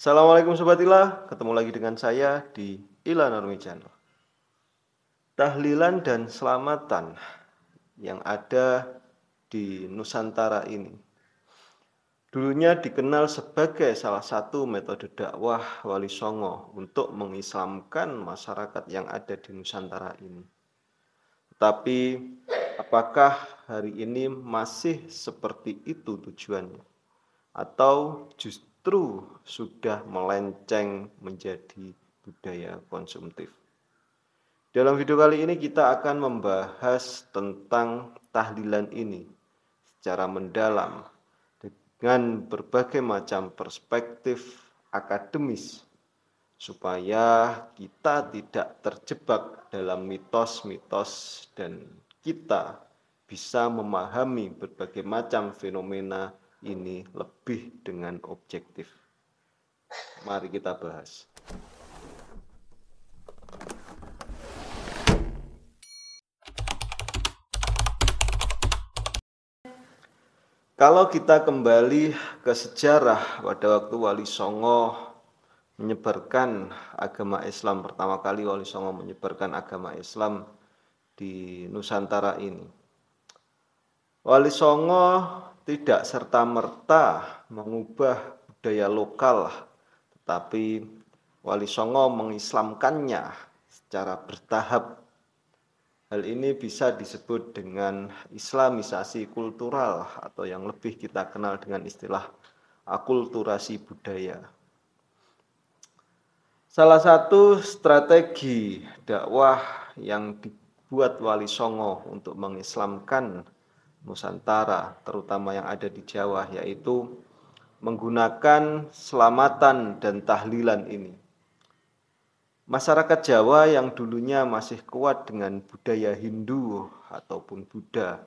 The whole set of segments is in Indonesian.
Assalamualaikum Sobat Ila, ketemu lagi dengan saya di Ila Nurmi Channel. Tahlilan dan selamatan yang ada di Nusantara ini dulunya dikenal sebagai salah satu metode dakwah Wali Songo untuk mengislamkan masyarakat yang ada di Nusantara ini. Tapi apakah hari ini masih seperti itu tujuannya? Atau justru sudah melenceng menjadi budaya konsumtif? Dalam video kali ini kita akan membahas tentang tahlilan ini secara mendalam dengan berbagai macam perspektif akademis supaya kita tidak terjebak dalam mitos-mitos dan kita bisa memahami berbagai macam fenomena ini lebih dengan objektif. Mari kita bahas. Kalau kita kembali ke sejarah pada waktu Wali Songo menyebarkan agama Islam, pertama kali Wali Songo menyebarkan agama Islam di Nusantara ini. Wali Songo tidak serta-merta mengubah budaya lokal, tetapi Wali Songo mengislamkannya secara bertahap. Hal ini bisa disebut dengan islamisasi kultural atau yang lebih kita kenal dengan istilah akulturasi budaya. Salah satu strategi dakwah yang dibuat Wali Songo untuk mengislamkan Nusantara, terutama yang ada di Jawa, yaitu menggunakan selamatan dan tahlilan ini. Masyarakat Jawa yang dulunya masih kuat dengan budaya Hindu ataupun Buddha,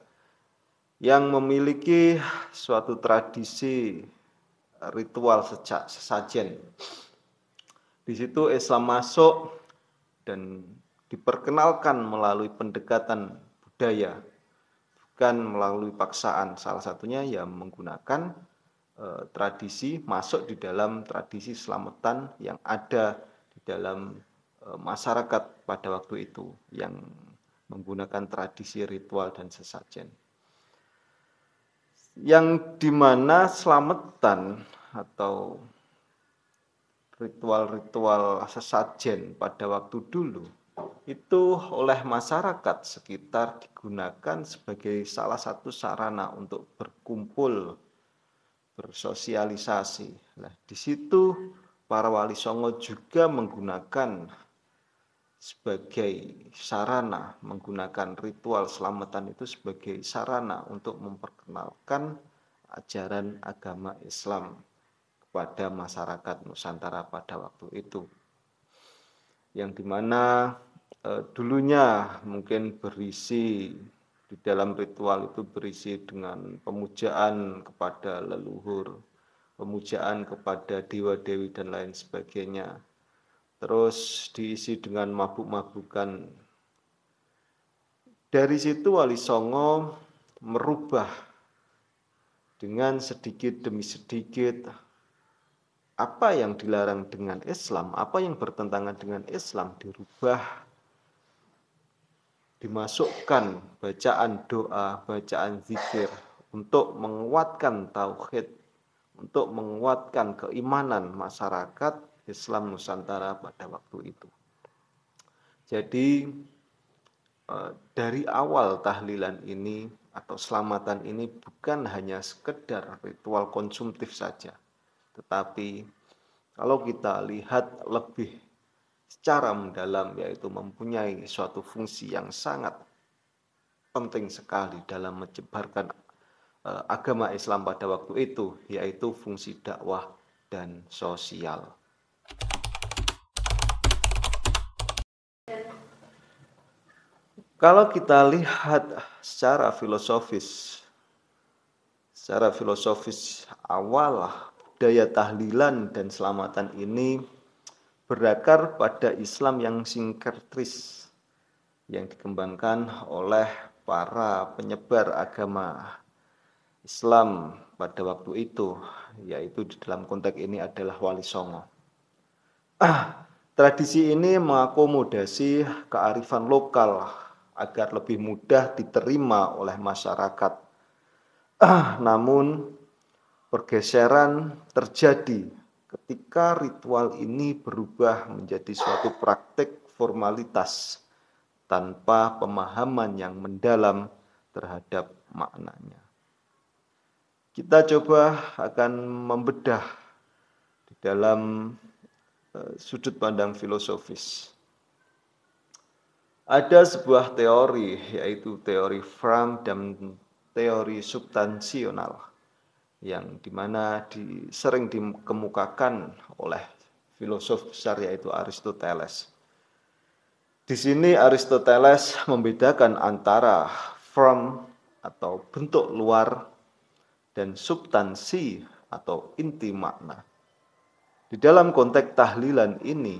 yang memiliki suatu tradisi ritual sesajen. Di situ Islam masuk dan diperkenalkan melalui pendekatan budaya, bukan melalui paksaan. Salah satunya ya menggunakan tradisi, masuk di dalam tradisi selamatan yang ada di dalam masyarakat pada waktu itu yang menggunakan tradisi ritual dan sesajen, yang dimana selamatan atau ritual-ritual sesajen pada waktu dulu itu oleh masyarakat sekitar digunakan sebagai salah satu sarana untuk berkumpul, bersosialisasi. Nah, di situ para Wali Songo juga menggunakan sebagai sarana, menggunakan ritual selamatan itu sebagai sarana untuk memperkenalkan ajaran agama Islam kepada masyarakat Nusantara pada waktu itu, yang dimana dulunya mungkin berisi di dalam ritual itu berisi dengan pemujaan kepada leluhur, pemujaan kepada dewa-dewi dan lain sebagainya. Terus diisi dengan mabuk-mabukan. Dari situ Wali Songo merubah dengan sedikit demi sedikit apa yang dilarang dengan Islam, apa yang bertentangan dengan Islam dirubah, dimasukkan bacaan doa, bacaan zikir untuk menguatkan tauhid, untuk menguatkan keimanan masyarakat Islam Nusantara pada waktu itu. Jadi dari awal tahlilan ini atau selamatan ini bukan hanya sekedar ritual konsumtif saja, tetapi kalau kita lihat lebih secara mendalam, yaitu mempunyai suatu fungsi yang sangat penting sekali dalam menyebarkan agama Islam pada waktu itu, yaitu fungsi dakwah dan sosial. Kalau kita lihat secara filosofis awal budaya tahlilan dan selamatan ini berakar pada Islam yang sinkretris yang dikembangkan oleh para penyebar agama Islam pada waktu itu, yaitu di dalam konteks ini adalah Wali Songo. Tradisi ini mengakomodasi kearifan lokal agar lebih mudah diterima oleh masyarakat. Namun pergeseran terjadi ketika ritual ini berubah menjadi suatu praktik formalitas tanpa pemahaman yang mendalam terhadap maknanya. Kita coba akan membedah di dalam sudut pandang filosofis. Ada sebuah teori, yaitu teori Fromm dan teori substansional, yang dimana sering dikemukakan oleh filosof besar yaitu Aristoteles. Di sini Aristoteles membedakan antara form atau bentuk luar dan substansi atau inti makna. Di dalam konteks tahlilan ini,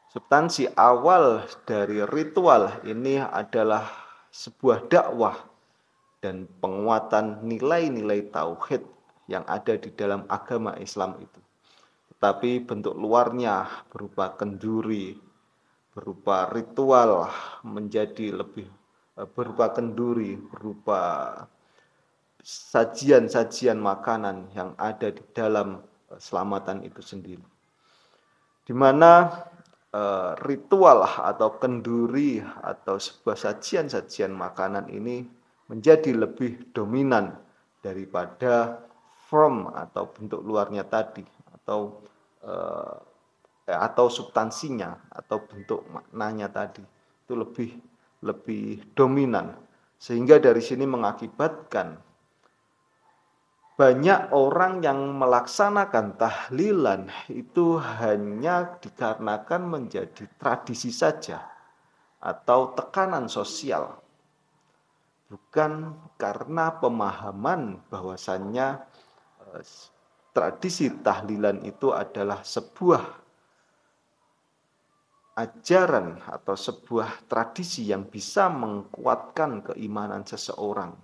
substansi awal dari ritual ini adalah sebuah dakwah dan penguatan nilai-nilai tauhid yang ada di dalam agama Islam itu. Tetapi bentuk luarnya berupa kenduri, berupa ritual menjadi lebih berupa kenduri, berupa sajian-sajian makanan yang ada di dalam selamatan itu sendiri. Di mana ritual atau kenduri atau sebuah sajian-sajian makanan ini menjadi lebih dominan daripada form atau bentuk luarnya tadi atau substansinya atau bentuk maknanya tadi itu lebih dominan, sehingga dari sini mengakibatkan banyak orang yang melaksanakan tahlilan itu hanya dikarenakan menjadi tradisi saja atau tekanan sosial, bukan karena pemahaman bahwasannya tradisi tahlilan itu adalah sebuah ajaran atau sebuah tradisi yang bisa menguatkan keimanan seseorang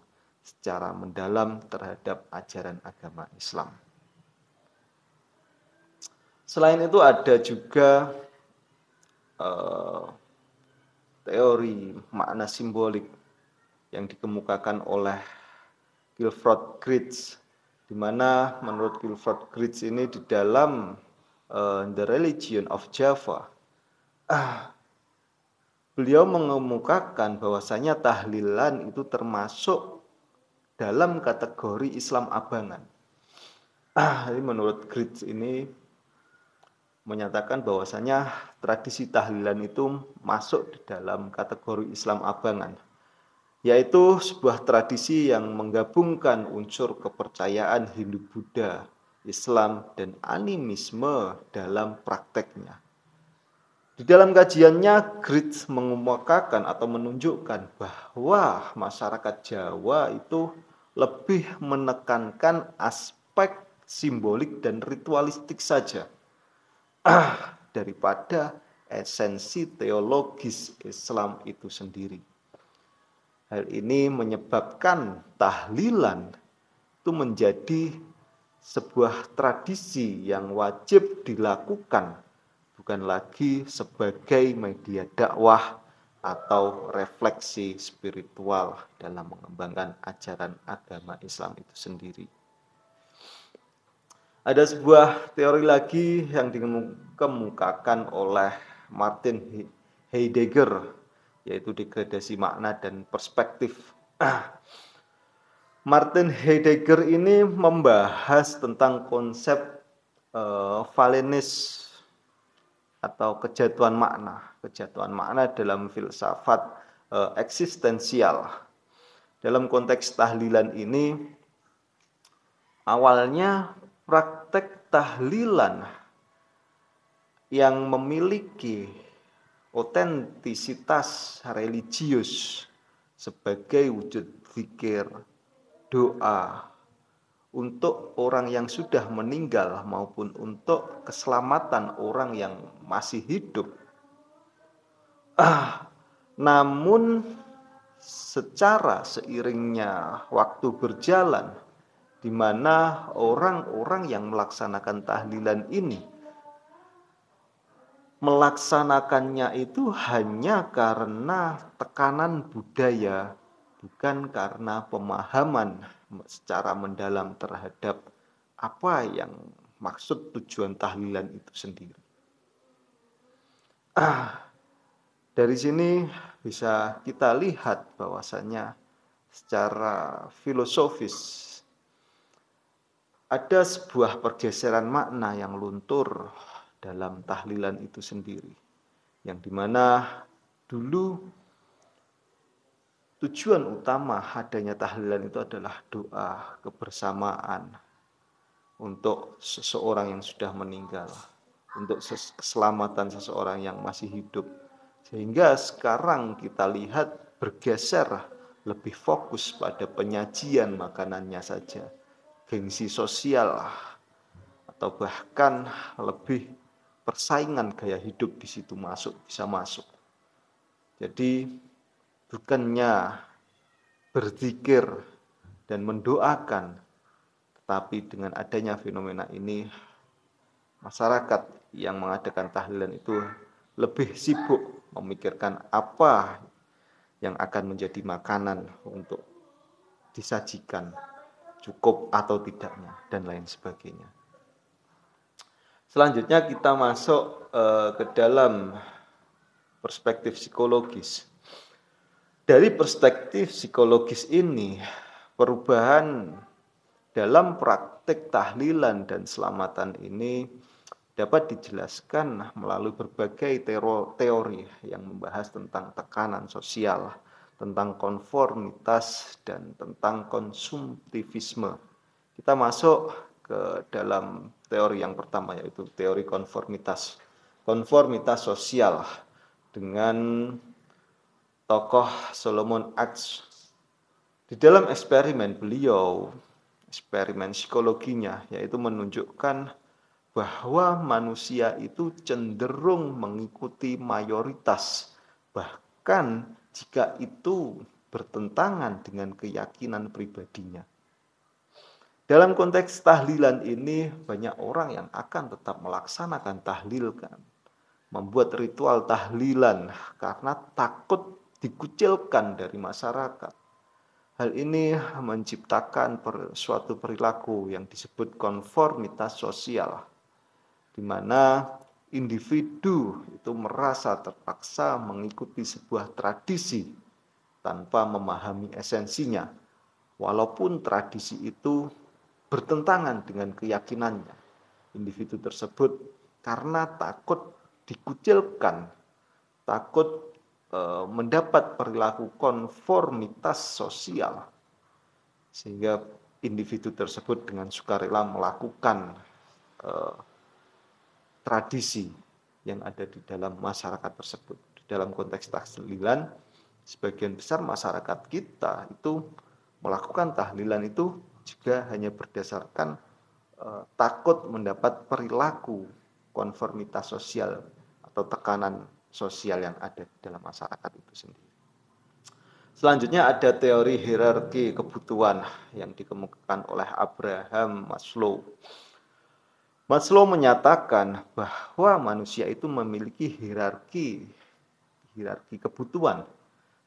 secara mendalam terhadap ajaran agama Islam. Selain itu ada juga teori makna simbolik yang dikemukakan oleh Wilfred Geertz, di mana menurut Wilfred Geertz ini di dalam The Religion of Java, beliau mengemukakan bahwasanya tahlilan itu termasuk dalam kategori Islam abangan. Jadi menurut Geertz ini menyatakan bahwasanya tradisi tahlilan itu masuk di dalam kategori Islam abangan, yaitu sebuah tradisi yang menggabungkan unsur kepercayaan Hindu-Buddha, Islam, dan animisme dalam prakteknya. Di dalam kajiannya, Geertz mengemukakan atau menunjukkan bahwa masyarakat Jawa itu lebih menekankan aspek simbolik dan ritualistik saja daripada esensi teologis Islam itu sendiri. Hal ini menyebabkan tahlilan itu menjadi sebuah tradisi yang wajib dilakukan, bukan lagi sebagai media dakwah atau refleksi spiritual dalam mengembangkan ajaran agama Islam itu sendiri. Ada sebuah teori lagi yang dikemukakan oleh Martin Heidegger, yaitu degradasi makna dan perspektif. Martin Heidegger ini membahas tentang konsep Falenis atau kejatuhan makna dalam filsafat eksistensial. Dalam konteks tahlilan ini, awalnya praktek tahlilan yang memiliki otentisitas religius sebagai wujud zikir, doa untuk orang yang sudah meninggal maupun untuk keselamatan orang yang masih hidup. Namun secara seiringnya waktu berjalan, di mana orang-orang yang melaksanakan tahlilan ini melaksanakannya itu hanya karena tekanan budaya, bukan karena pemahaman secara mendalam terhadap apa yang maksud tujuan tahlilan itu sendiri. Dari sini bisa kita lihat bahwasanya secara filosofis ada sebuah pergeseran makna yang luntur dalam tahlilan itu sendiri, yang dimana dulu tujuan utama adanya tahlilan itu adalah doa kebersamaan untuk seseorang yang sudah meninggal, untuk keselamatan seseorang yang masih hidup. Sehingga sekarang kita lihat bergeser lebih fokus pada penyajian makanannya saja, gengsi sosial, atau bahkan lebih persaingan gaya hidup di situ bisa masuk. Jadi bukannya berzikir dan mendoakan, tetapi dengan adanya fenomena ini, masyarakat yang mengadakan tahlilan itu lebih sibuk memikirkan apa yang akan menjadi makanan untuk disajikan, cukup atau tidaknya, dan lain sebagainya. Selanjutnya kita masuk ke dalam perspektif psikologis. Dari perspektif psikologis ini, perubahan dalam praktik tahlilan dan selamatan ini dapat dijelaskan melalui berbagai teori yang membahas tentang tekanan sosial, tentang konformitas, dan tentang konsumtivisme. Kita masuk ke dalam teori yang pertama, yaitu teori konformitas. Konformitas sosial dengan tokoh Solomon Asch. Di dalam eksperimen beliau, eksperimen psikologinya, yaitu menunjukkan bahwa manusia itu cenderung mengikuti mayoritas, bahkan jika itu bertentangan dengan keyakinan pribadinya. Dalam konteks tahlilan ini, banyak orang yang akan tetap melaksanakan tahlil, membuat ritual tahlilan karena takut dikucilkan dari masyarakat. Hal ini menciptakan suatu perilaku yang disebut konformitas sosial, di mana individu itu merasa terpaksa mengikuti sebuah tradisi tanpa memahami esensinya, walaupun tradisi itu bertentangan dengan keyakinannya. Individu tersebut karena takut dikucilkan, takut mendapat perilaku konformitas sosial, sehingga individu tersebut dengan sukarela melakukan tradisi yang ada di dalam masyarakat tersebut. Di dalam konteks tahlilan, sebagian besar masyarakat kita itu melakukan tahlilan itu juga hanya berdasarkan takut mendapat perilaku konformitas sosial atau tekanan sosial yang ada di dalam masyarakat itu sendiri. Selanjutnya ada teori hierarki kebutuhan yang dikemukakan oleh Abraham Maslow. Maslow menyatakan bahwa manusia itu memiliki hierarki kebutuhan,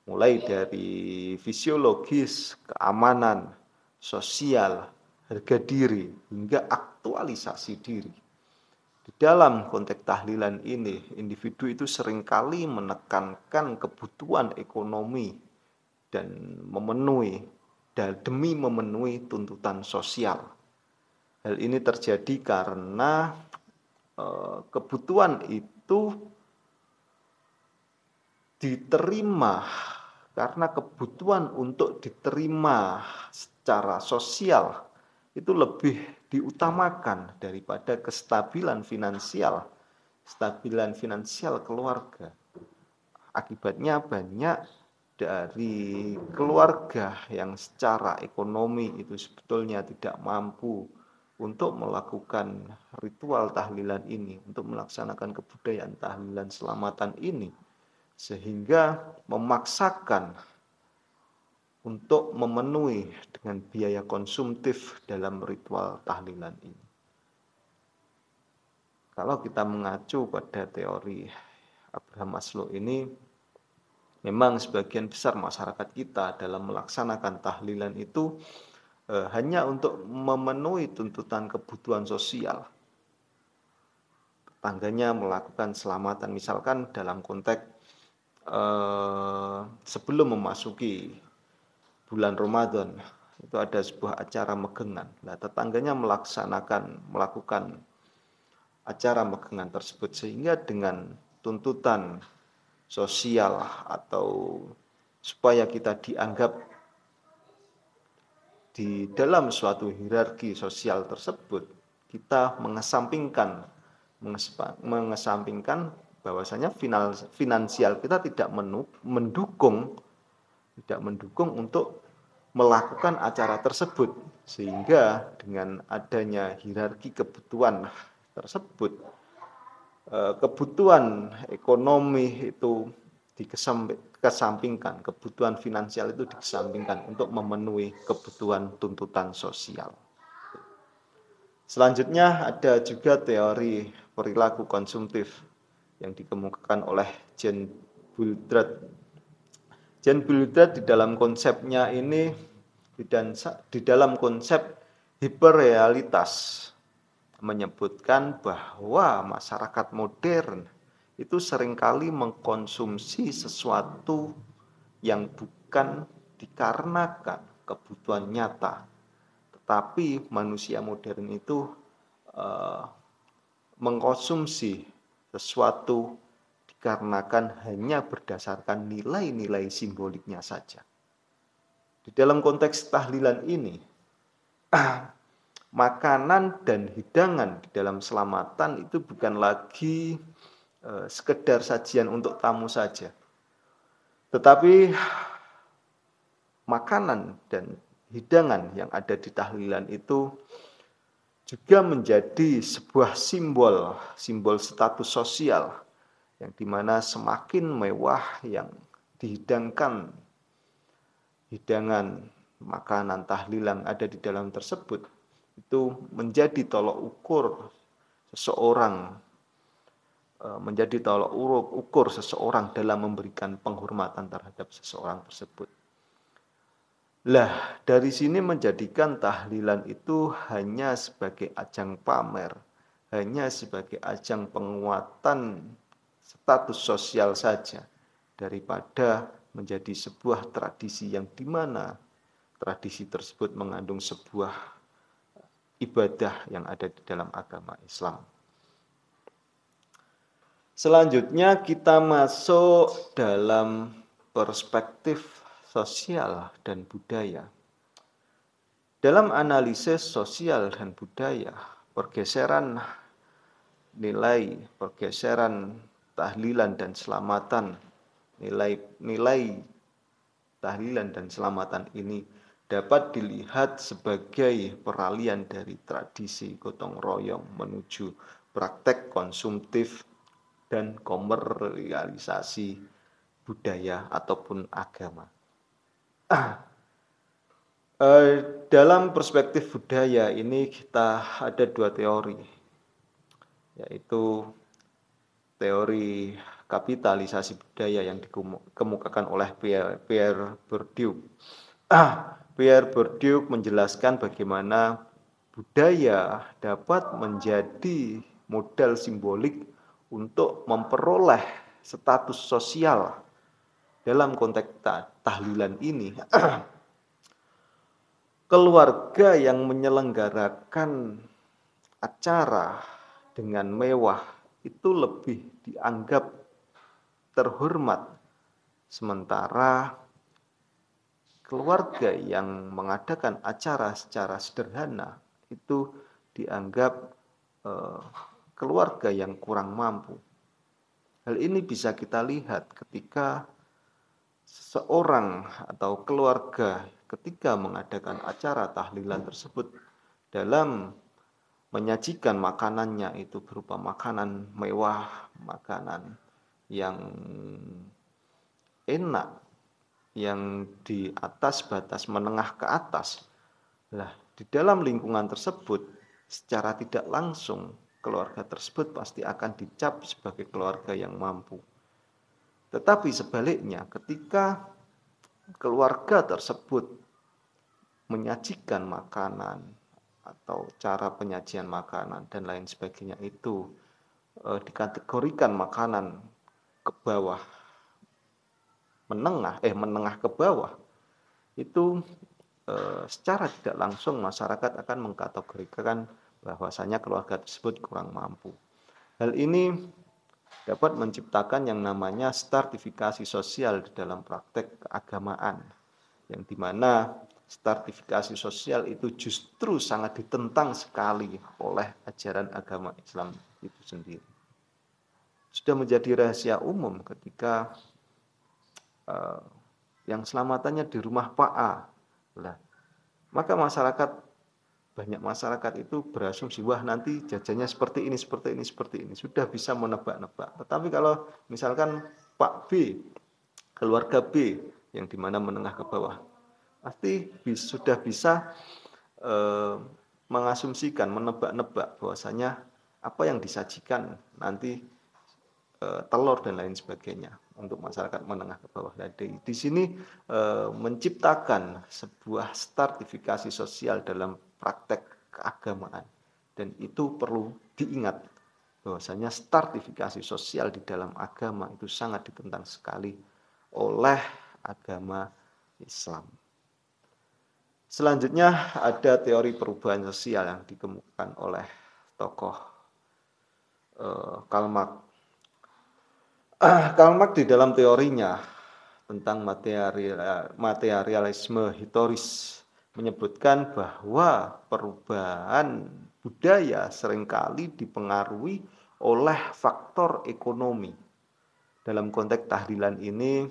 mulai dari fisiologis, keamanan, sosial, harga diri, hingga aktualisasi diri. Di dalam konteks tahlilan ini, individu itu seringkali menekankan kebutuhan ekonomi dan demi memenuhi tuntutan sosial. Hal ini terjadi karena kebutuhan itu diterima karena kebutuhan untuk diterima secara sosial itu lebih diutamakan daripada kestabilan finansial keluarga. Akibatnya banyak dari keluarga yang secara ekonomi itu sebetulnya tidak mampu untuk melakukan ritual tahlilan ini, untuk melaksanakan kebudayaan tahlilan selamatan ini, sehingga memaksakan untuk memenuhi dengan biaya konsumtif dalam ritual tahlilan ini. Kalau kita mengacu pada teori Abraham Maslow ini, memang sebagian besar masyarakat kita dalam melaksanakan tahlilan itu hanya untuk memenuhi tuntutan kebutuhan sosial. Tetangganya melakukan selamatan, misalkan dalam konteks sebelum memasuki bulan Ramadan, itu ada sebuah acara megengan. Nah, tetangganya melakukan acara megengan tersebut, sehingga dengan tuntutan sosial atau supaya kita dianggap di dalam suatu hierarki sosial tersebut, kita mengesampingkan bahwasanya finansial kita tidak mendukung untuk melakukan acara tersebut, sehingga dengan adanya hierarki kebutuhan tersebut, kebutuhan ekonomi itu dikesampingkan, kebutuhan finansial itu dikesampingkan untuk memenuhi kebutuhan tuntutan sosial. Selanjutnya ada juga teori perilaku konsumtif yang dikemukakan oleh Jean Bouldrat. Jean Bouldrat di dalam konsepnya ini, di dalam konsep hiperrealitas, menyebutkan bahwa masyarakat modern itu seringkali mengkonsumsi sesuatu yang bukan dikarenakan kebutuhan nyata, tetapi manusia modern itu mengkonsumsi sesuatu dikarenakan hanya berdasarkan nilai-nilai simboliknya saja. Di dalam konteks tahlilan ini, makanan dan hidangan di dalam selamatan itu bukan lagi sekedar sajian untuk tamu saja, tetapi makanan dan hidangan yang ada di tahlilan itu juga menjadi sebuah simbol status sosial, yang dimana semakin mewah yang dihidangkan, hidangan makanan tahlilan ada di dalam tersebut, itu menjadi tolok ukur seseorang, dalam memberikan penghormatan terhadap seseorang tersebut. Lah, dari sini menjadikan tahlilan itu hanya sebagai ajang pamer, hanya sebagai ajang penguatan status sosial saja, daripada menjadi sebuah tradisi yang dimana tradisi tersebut mengandung sebuah ibadah yang ada di dalam agama Islam. Selanjutnya kita masuk dalam perspektif sosial dan budaya. Dalam analisis sosial dan budaya, pergeseran tahlilan dan selamatan, nilai tahlilan dan selamatan ini dapat dilihat sebagai peralihan dari tradisi gotong royong menuju praktek konsumtif dan komersialisasi budaya ataupun agama. Dalam perspektif budaya ini kita ada dua teori, yaitu teori kapitalisasi budaya yang dikemukakan oleh Pierre Bourdieu. Pierre Bourdieu menjelaskan bagaimana budaya dapat menjadi modal simbolik untuk memperoleh status sosial. Dalam konteks tahlilan ini, keluarga yang menyelenggarakan acara dengan mewah itu lebih dianggap terhormat, sementara keluarga yang mengadakan acara secara sederhana itu dianggap keluarga yang kurang mampu. Hal ini bisa kita lihat ketika seseorang atau keluarga ketika mengadakan acara tahlilan tersebut, dalam menyajikan makanannya itu berupa makanan mewah, makanan yang enak, yang di atas batas menengah ke atas. Lah, di dalam lingkungan tersebut secara tidak langsung keluarga tersebut pasti akan dicap sebagai keluarga yang mampu. Tetapi sebaliknya, ketika keluarga tersebut menyajikan makanan atau cara penyajian makanan dan lain sebagainya itu dikategorikan makanan ke bawah menengah ke bawah, itu secara tidak langsung masyarakat akan mengkategorikan bahwasanya keluarga tersebut kurang mampu. Hal ini dapat menciptakan yang namanya stratifikasi sosial di dalam praktek keagamaan, yang dimana stratifikasi sosial itu justru sangat ditentang sekali oleh ajaran agama Islam itu sendiri. Sudah menjadi rahasia umum ketika yang selamatannya di rumah Pak A. Nah, maka banyak masyarakat itu berasumsi, wah nanti jajannya seperti ini, seperti ini, seperti ini. Sudah bisa menebak-nebak. Tetapi kalau misalkan Pak B, keluarga B, yang dimana menengah ke bawah, pasti sudah bisa mengasumsikan, menebak-nebak bahwasanya apa yang disajikan nanti telur dan lain sebagainya untuk masyarakat menengah ke bawah. Di sini menciptakan sebuah stratifikasi sosial dalam praktek keagamaan, dan itu perlu diingat bahwasanya stratifikasi sosial di dalam agama itu sangat ditentang sekali oleh agama Islam. Selanjutnya ada teori perubahan sosial yang dikemukakan oleh tokoh Karl Marx. Karl Marx di dalam teorinya tentang materialisme historis menyebutkan bahwa perubahan budaya seringkali dipengaruhi oleh faktor ekonomi. Dalam konteks tahlilan ini,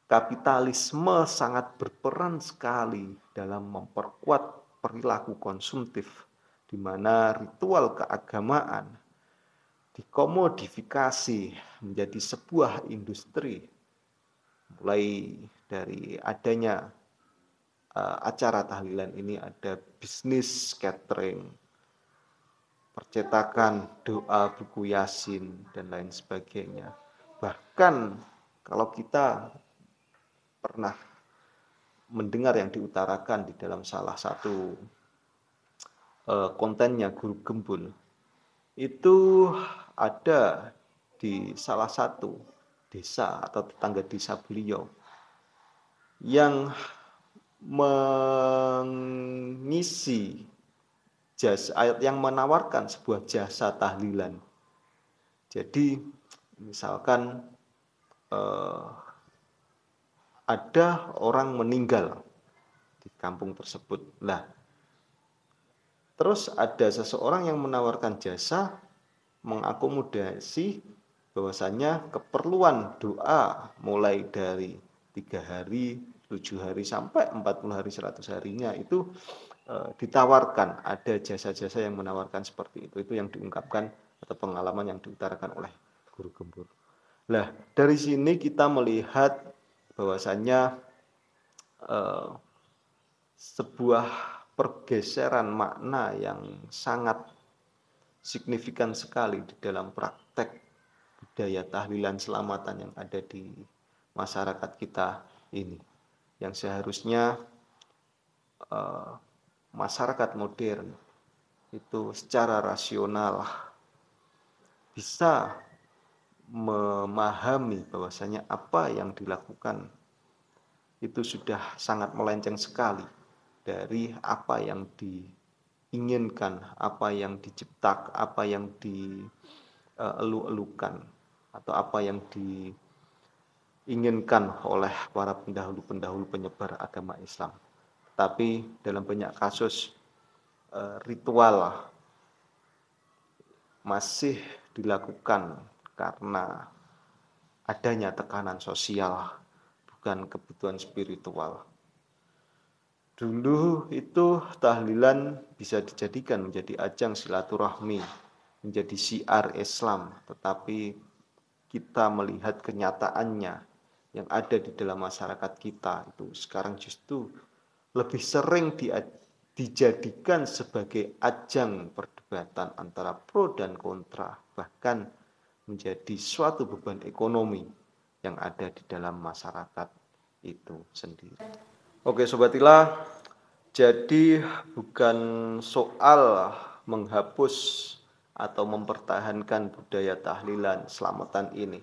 kapitalisme sangat berperan sekali dalam memperkuat perilaku konsumtif, di mana ritual keagamaan dikomodifikasi menjadi sebuah industri, mulai dari adanya acara tahlilan ini ada bisnis catering, percetakan doa buku Yasin, dan lain sebagainya. Bahkan kalau kita pernah mendengar yang diutarakan di dalam salah satu kontennya Guru Gembul, itu ada di salah satu desa atau tetangga desa beliau yang mengisi jasa, yang menawarkan sebuah jasa tahlilan. Jadi misalkan ada orang meninggal di kampung tersebut. Nah, terus ada seseorang yang menawarkan jasa mengakomodasi bahwasanya keperluan doa mulai dari 3 hari, 7 hari sampai 40 hari, 100 harinya itu ditawarkan. Ada jasa-jasa yang menawarkan seperti itu. Itu yang diungkapkan atau pengalaman yang diutarakan oleh Guru Gembul. Nah, dari sini kita melihat bahwasanya sebuah pergeseran makna yang sangat signifikan sekali di dalam praktek budaya tahlilan selamatan yang ada di masyarakat kita ini, yang seharusnya masyarakat modern itu secara rasional bisa memahami bahwasanya apa yang dilakukan itu sudah sangat melenceng sekali dari apa yang diinginkan, apa yang diciptakan, apa yang dielu-elukan, atau apa yang diinginkan oleh para pendahulu-pendahulu penyebar agama Islam. Tapi dalam banyak kasus ritual masih dilakukan karena adanya tekanan sosial, bukan kebutuhan spiritual. Dulu itu tahlilan bisa dijadikan menjadi ajang silaturahmi, menjadi syiar Islam, tetapi kita melihat kenyataannya yang ada di dalam masyarakat kita itu sekarang justru lebih sering dijadikan sebagai ajang perdebatan antara pro dan kontra, bahkan menjadi suatu beban ekonomi yang ada di dalam masyarakat itu sendiri. Oke Sobat Ila, jadi bukan soal menghapus atau mempertahankan budaya tahlilan selamatan ini,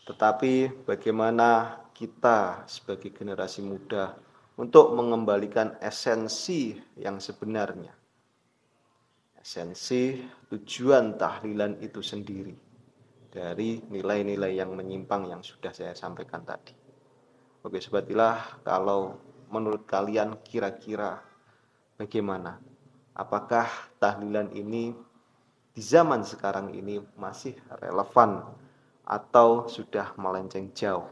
tetapi bagaimana kita sebagai generasi muda untuk mengembalikan esensi yang sebenarnya. Esensi tujuan tahlilan itu sendiri dari nilai-nilai yang menyimpang yang sudah saya sampaikan tadi. Oke Sobat Ilah, kalau menurut kalian kira-kira bagaimana? Apakah tahlilan ini di zaman sekarang ini masih relevan atau sudah melenceng jauh?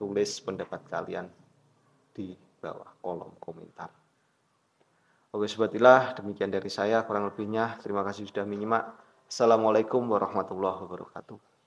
Tulis pendapat kalian di bawah kolom komentar. Oke Sobat Ilah, demikian dari saya, kurang lebihnya terima kasih sudah menyimak. Assalamualaikum warahmatullahi wabarakatuh.